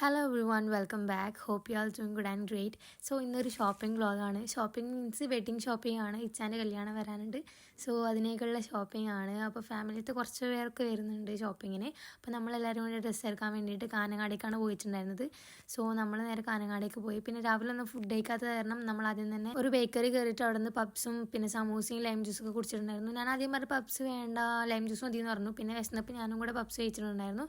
Hello everyone welcome back. Hope you all doing good and great. So ഇന്നൊരു shopping വ്ളോഗാണ്. Shopping means wedding shopping ആണ്. ഇച്ചാൻ്റെ കല്യാണം വരാനുണ്ട്. സോ അതിനേക്കുള്ള ഷോപ്പിംഗ് ആണ്. അപ്പോൾ ഫാമിലിത്തെ കുറച്ച് പേർക്ക് വരുന്നുണ്ട് ഷോപ്പിങ്ങിന്. അപ്പോൾ നമ്മളെല്ലാവരും കൂടി ഡ്രസ്സ് എടുക്കാൻ വേണ്ടിയിട്ട് കാനങ്ങാടേക്കാണ് പോയിട്ടുണ്ടായിരുന്നത്. സോ നമ്മൾ നേരെ കാനങ്ങാടേക്ക് പോയി. പിന്നെ രാവിലെ ഒന്നും ഫുഡ് കഴിക്കാത്ത കാരണം നമ്മൾ ആദ്യം തന്നെ ഒരു ബേക്കറി കയറിയിട്ട് അവിടെ നിന്ന് പബ്സും പിന്നെ സമൂസയും ലൈം ജ്യൂസൊക്കെ കുടിച്ചിട്ടുണ്ടായിരുന്നു. ഞാൻ ആദ്യം പറഞ്ഞ പബ്സ് വേണ്ട, ലൈം ജ്യൂസ് മതി എന്ന് പറഞ്ഞു. പിന്നെ വിശന്നപ്പോൾ ഞാനും കൂടെ പബ്സ് കഴിച്ചിട്ടുണ്ടായിരുന്നു.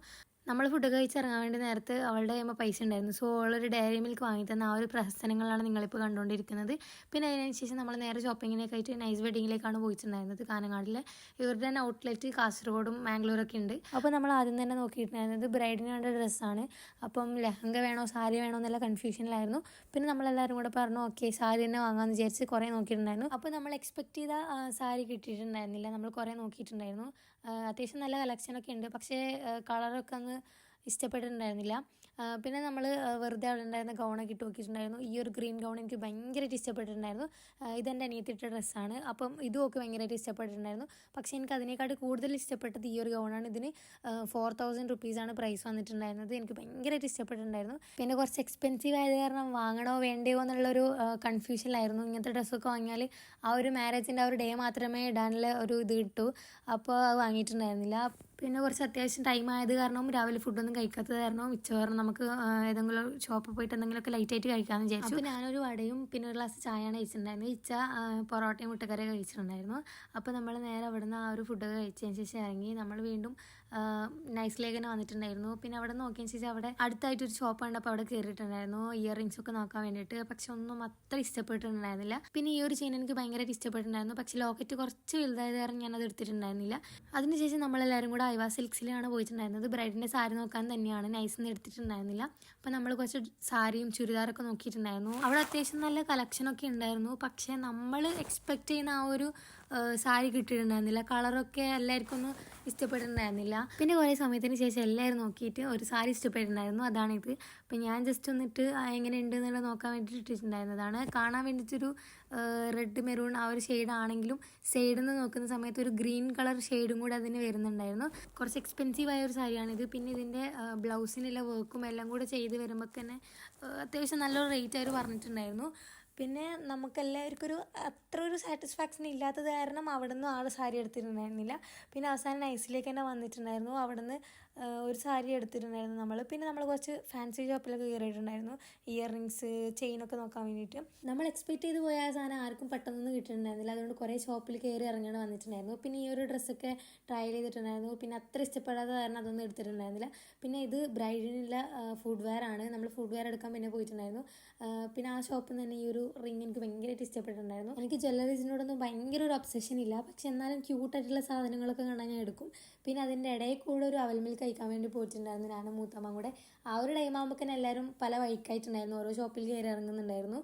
നമ്മൾ ഫുഡ് കഴിച്ചിറങ്ങാൻ വേണ്ടി നേരത്ത് അവളുടെ കയ്യുമ്പോൾ പൈസ ഉണ്ടായിരുന്നു. സോ അവളൊരു ഡയറി മിൽക്ക് വാങ്ങി തന്ന ആ ഒരു പ്രഹസനങ്ങളാണ് നിങ്ങളിപ്പോൾ കണ്ടുകൊണ്ടിരിക്കുന്നത്. പിന്നെ അതിനനുസരിച്ച് നമ്മൾ നേരെ ഷോപ്പിങ്ങിനൊക്കെ ആയിട്ട് നൈസ് വെഡിങ്ങിലേക്കാണ് പോയിട്ടുണ്ടായിരുന്നത്. കാനങ്ങാടിൽ ഇവരുടെ തന്നെ ഔട്ട്ലെറ്റ് കാസർഗോഡും മാംഗ്ലൂരൊക്കെ ഉണ്ട്. അപ്പോൾ നമ്മൾ ആദ്യം തന്നെ നോക്കിയിട്ടുണ്ടായിരുന്നത് ബ്രൈഡിന് വേണ്ട ഡ്രസ്സാണ്. അപ്പം ലെഹങ്ക വേണോ സാരി വേണോ എന്നുള്ള കൺഫ്യൂഷനിലായിരുന്നു. പിന്നെ നമ്മളെല്ലാവരും കൂടെ പറഞ്ഞു ഓക്കെ സാരി തന്നെ വാങ്ങാമെന്ന് വിചാരിച്ച് കുറേ നോക്കിയിട്ടുണ്ടായിരുന്നു. അപ്പോൾ നമ്മൾ എക്സ്പെക്ട് ചെയ്ത സാരി കിട്ടിയിട്ടുണ്ടായിരുന്നില്ല. നമ്മൾ കുറേ നോക്കിയിട്ടുണ്ടായിരുന്നു. അത്യാവശ്യം നല്ല കളക്ഷനൊക്കെ ഉണ്ട്. പക്ഷേ കളറൊക്കെ അങ്ങ് ഇഷ്ടപ്പെട്ടിട്ടുണ്ടായിരുന്നില്ല. പിന്നെ നമ്മൾ വെറുതെ അവിടെ ഉണ്ടായിരുന്ന ഗൗണൊക്കെ ഇട്ട് നോക്കിയിട്ടുണ്ടായിരുന്നു. ഈ ഒരു ഗ്രീൻ ഗൗൺ എനിക്ക് ഭയങ്കരമായിട്ട് ഇഷ്ടപ്പെട്ടിട്ടുണ്ടായിരുന്നു. ഇതെൻ്റെ അനിയത്തിട്ട ഡ്രസ്സാണ്. അപ്പം ഇതും ഒക്കെ ഭയങ്കരമായിട്ട് ഇഷ്ടപ്പെട്ടിട്ടുണ്ടായിരുന്നു. പക്ഷേ എനിക്ക് അതിനേക്കാട്ട് കൂടുതൽ ഇഷ്ടപ്പെട്ടത് ഈ ഒരു ഗൗണാണ്. ഇതിന് 4000 റുപ്പീസാണ് പ്രൈസ് വന്നിട്ടുണ്ടായിരുന്നത്. എനിക്ക് ഭയങ്കരമായിട്ട് ഇഷ്ടപ്പെട്ടിട്ടുണ്ടായിരുന്നു. പിന്നെ കുറച്ച് എക്സ്പെൻസീവ് ആയത് കാരണം വാങ്ങണോ വേണ്ടയോ എന്നുള്ളൊരു കൺഫ്യൂഷനിലായിരുന്നു. ഇങ്ങനത്തെ ഡ്രസ്സൊക്കെ വാങ്ങിയാൽ ആ ഒരു മാരേജിൻ്റെ ആ ഒരു ഡേ മാത്രമേ ഇടാനുള്ള ഒരു ഇത് കിട്ടൂ. അപ്പോൾ അത് വാങ്ങിയിട്ടുണ്ടായിരുന്നില്ല. പിന്നെ കുറച്ച് അത്യാവശ്യം ടൈം ആയത് കാരണം രാവിലെ ഫുഡൊന്നും കഴിക്കാത്തത് കാരണം മിച്ചവാറും നമുക്ക് ഏതെങ്കിലും ഷോപ്പിൽ പോയിട്ട് എന്തെങ്കിലുമൊക്കെ ലൈറ്റായിട്ട് കഴിക്കാമെന്ന് വിചാരിച്ചു. അപ്പോൾ ഞാനൊരു വടയും പിന്നെ ഒരു ഗ്ലാസ് ചായയാണ് കഴിച്ചിട്ടുണ്ടായിരുന്നത്. ഇച്ച പൊറോട്ടയും മുട്ടക്കറിയൊക്കെ കഴിച്ചിട്ടുണ്ടായിരുന്നു. അപ്പോൾ നമ്മൾ നേരെ അവിടെ നിന്ന് ആ ഒരു ഫുഡൊക്കെ കഴിച്ചതിന് ശേഷം ഇറങ്ങി നമ്മൾ വീണ്ടും നൈസിലേക്ക് തന്നെ വന്നിട്ടുണ്ടായിരുന്നു. പിന്നെ അവിടെ നോക്കിയതിന് ശേഷം അവിടെ അടുത്തായിട്ടൊരു ഷോപ്പ് കണ്ടപ്പോൾ അവിടെ കയറിയിട്ടുണ്ടായിരുന്നു ഇയർ റിങ്സ് ഒക്കെ നോക്കാൻ വേണ്ടിയിട്ട്. പക്ഷെ ഒന്നും അത്ര ഇഷ്ടപ്പെട്ടിട്ടുണ്ടായിരുന്നില്ല. പിന്നെ ഈ ഒരു ചെയിൻ എനിക്ക് ഭയങ്കരമായിട്ട് ഇഷ്ടപ്പെട്ടിട്ടുണ്ടായിരുന്നു. പക്ഷേ ലോക്കറ്റ് കുറച്ച് വലുതായത് കാരണം ഞാനത് എടുത്തിട്ടുണ്ടായിരുന്നില്ല. അതിനുശേഷം നമ്മളെല്ലാവരും കൂടെ ഐവാ സിൽക്സിലാണ് പോയിട്ടുണ്ടായിരുന്നത്. ബ്രൈഡിൻ്റെ സാരി നോക്കാൻ തന്നെയാണ്. നൈസൊന്നും എടുത്തിട്ടുണ്ടായിരുന്നില്ല. അപ്പോൾ നമ്മൾ കുറച്ച് സാരിയും ചുരിദാറൊക്കെ നോക്കിയിട്ടുണ്ടായിരുന്നു. അവിടെ അത്യാവശ്യം നല്ല കളക്ഷനൊക്കെ ഉണ്ടായിരുന്നു. പക്ഷേ നമ്മൾ എക്സ്പെക്റ്റ് ചെയ്യുന്ന ആ ഒരു സാരി കിട്ടിയിട്ടുണ്ടായിരുന്നില്ല. കളറൊക്കെ എല്ലാവർക്കും ഒന്നും ഇഷ്ടപ്പെട്ടിട്ടുണ്ടായിരുന്നില്ല. പിന്നെ കുറേ സമയത്തിന് ശേഷം എല്ലാവരും നോക്കിയിട്ട് ഒരു സാരി ഇഷ്ടപ്പെട്ടിട്ടുണ്ടായിരുന്നു. അതാണിത്. അപ്പം ഞാൻ ജസ്റ്റ് വന്നിട്ട് എങ്ങനെയുണ്ട് എന്നുള്ളത് നോക്കാൻ വേണ്ടിയിട്ട് ഇട്ടിട്ടുണ്ടായിരുന്നതാണ്. കാണാൻ വേണ്ടിയിട്ടൊരു റെഡ് മെറൂൺ ആ ഒരു ഷെയ്ഡാണെങ്കിലും സൈഡിൽ നിന്ന് നോക്കുന്ന സമയത്ത് ഒരു ഗ്രീൻ കളർ ഷെയ്ഡും കൂടെ അതിന് വരുന്നുണ്ടായിരുന്നു. കുറച്ച് എക്സ്പെൻസീവ് ആയ ഒരു സാരിയാണിത്. പിന്നെ ഇതിൻ്റെ ബ്ലൗസിനുള്ള വർക്കും എല്ലാം കൂടെ ചെയ്ത് വരുമ്പോൾ തന്നെ അത്യാവശ്യം നല്ലൊരു റേറ്റ് അവർ പറഞ്ഞിട്ടുണ്ടായിരുന്നു. പിന്നെ നമുക്കെല്ലാവർക്കും അത്ര ഒരു സാറ്റിസ്ഫാക്ഷൻ ഇല്ലാത്തത് കാരണം അവിടെ നിന്ന് ആൾ സാരി എടുത്തിട്ടുണ്ടായിരുന്നില്ല. പിന്നെ അവസാനം നൈസിലേക്ക് തന്നെ വന്നിട്ടുണ്ടായിരുന്നു. അവിടെ നിന്ന് ഒരു സാരി എടുത്തിട്ടുണ്ടായിരുന്നു നമ്മൾ. പിന്നെ നമ്മൾ കുറച്ച് ഫാൻസി ഷോപ്പിലൊക്കെ കയറിയിട്ടുണ്ടായിരുന്നു ഇയർ റിങ്സ് ചെയിനൊക്കെ നോക്കാൻ വേണ്ടിയിട്ട്. നമ്മൾ എക്സ്പെക്ട് ചെയ്ത് പോയ ആ സാധനം ആർക്കും പെട്ടെന്നൊന്നും കിട്ടിയിട്ടുണ്ടായിരുന്നില്ല. അതുകൊണ്ട് കുറേ ഷോപ്പിൽ കയറി ഇറങ്ങിയാണ് വന്നിട്ടുണ്ടായിരുന്നു. പിന്നെ ഈ ഒരു ഡ്രസ്സൊക്കെ ട്രയൽ ചെയ്തിട്ടുണ്ടായിരുന്നു. പിന്നെ അത്ര ഇഷ്ടപ്പെടാത്ത കാരണം അതൊന്നും എടുത്തിട്ടുണ്ടായിരുന്നില്ല. പിന്നെ ഇത് ബ്രൈഡിനുള്ള ഫുഡ് വെയർ ആണ്. നമ്മൾ ഫുഡ് വെയർ എടുക്കാൻ പിന്നെ പോയിട്ടുണ്ടായിരുന്നു. പിന്നെ ആ ഷോപ്പിൽ നിന്ന് തന്നെ ഈ ഒരു റിങ് എനിക്ക് ഭയങ്കരമായിട്ട് ഇഷ്ടപ്പെട്ടിട്ടുണ്ടായിരുന്നു. എനിക്ക് ജ്വല്ലറീസിനോടൊന്നും ഭയങ്കര ഒരു ഒബ്സഷൻ ഇല്ല. പക്ഷെ എന്നാലും ക്യൂട്ടായിട്ടുള്ള സാധനങ്ങളൊക്കെ കണ്ടാൽ ഞാൻ എടുക്കും. പിന്നെ അതിൻ്റെ ഇടയിൽ കൂടെ ഒരു അവൽ മിൽക്ക് കഴിക്കാൻ വേണ്ടി പോയിട്ടുണ്ടായിരുന്നു ഞാനും മൂത്തമ്മ കൂടെ. ആ ഒരു ടൈം ആകുമ്പോൾ തന്നെ എല്ലാവരും പല വഴിക്കായിട്ടുണ്ടായിരുന്നു. ഓരോ ഷോപ്പിൽ കയറി ഇറങ്ങുന്നുണ്ടായിരുന്നു.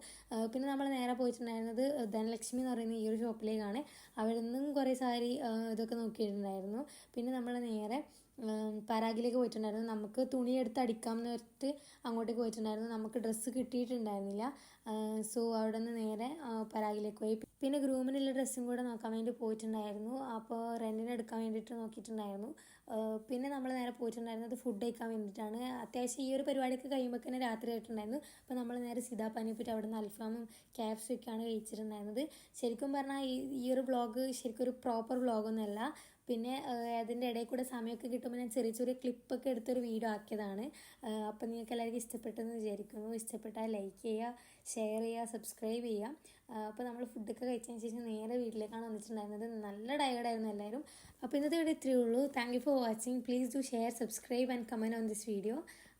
പിന്നെ നമ്മൾ നേരെ പോയിട്ടുണ്ടായിരുന്നത് ധനലക്ഷ്മി എന്ന് പറയുന്ന ഈ ഒരു ഷോപ്പിലേക്കാണ്. അവിടെ നിന്നും കുറേ സാരി ഇതൊക്കെ നോക്കിയിട്ടുണ്ടായിരുന്നു. പിന്നെ നമ്മൾ നേരെ പരാഗിലേക്ക് പോയിട്ടുണ്ടായിരുന്നു. നമുക്ക് തുണി എടുത്ത് അടിക്കാമെന്ന് വെച്ചിട്ട് അങ്ങോട്ടേക്ക് പോയിട്ടുണ്ടായിരുന്നു. നമുക്ക് ഡ്രസ്സ് കിട്ടിയിട്ടുണ്ടായിരുന്നില്ല. സോ അവിടെ നിന്ന് നേരെ പരാഗിലേക്ക് പോയി. പിന്നെ ഗ്രൂമിനുള്ള ഡ്രസ്സും കൂടെ നോക്കാൻ വേണ്ടി പോയിട്ടുണ്ടായിരുന്നു. അപ്പോൾ റെൻറ്റിന് എടുക്കാൻ വേണ്ടിയിട്ട് നോക്കിയിട്ടുണ്ടായിരുന്നു. പിന്നെ നമ്മൾ നേരെ പോയിട്ടുണ്ടായിരുന്നത് ഫുഡ് കഴിക്കാൻ വേണ്ടിയിട്ടാണ്. അത്യാവശ്യം ഈ ഒരു പരിപാടിയൊക്കെ കഴിയുമ്പോൾ തന്നെ രാത്രി ആയിട്ടുണ്ടായിരുന്നു. അപ്പോൾ നമ്മൾ നേരെ സീതാപ്പാനിപ്പറ്റി അവിടെ നിന്ന് അൽഫാമും KFC ഒക്കെയാണ് കഴിച്ചിട്ടുണ്ടായിരുന്നത്. ശരിക്കും പറഞ്ഞാൽ ഈ ഒരു വ്ളോഗ് ശരിക്കും ഒരു പ്രോപ്പർ വ്ളോഗൊന്നുമല്ല. പിന്നെ അതിൻ്റെ ഇടയിൽ കൂടെ സമയമൊക്കെ കിട്ടുമ്പോൾ ഞാൻ ചെറിയ ചെറിയ ക്ലിപ്പൊക്കെ എടുത്തൊരു വീഡിയോ ആക്കിയതാണ്. അപ്പോൾ നിങ്ങൾക്ക് എല്ലാവർക്കും ഇഷ്ടപ്പെട്ടെന്ന് വിചാരിക്കുന്നു. ഇഷ്ടപ്പെട്ടാൽ ലൈക്ക് ചെയ്യുക, ഷെയർ ചെയ്യുക, സബ്സ്ക്രൈബ് ചെയ്യുക. അപ്പോൾ നമ്മൾ ഫുഡൊക്കെ കഴിച്ചതിന് ശേഷം നേരെ വീട്ടിലേക്കാണ് വന്നിട്ടുണ്ടായിരുന്നത്. നല്ല ടയർഡായിരുന്നു എല്ലാവരും. അപ്പോൾ ഇന്നത്തെ വീഡിയോ ഇത്രയേ ഉള്ളൂ. Thank you for watching. Please do share, subscribe and comment on this video.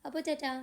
അപ്പോൾ ടാറ്റാ.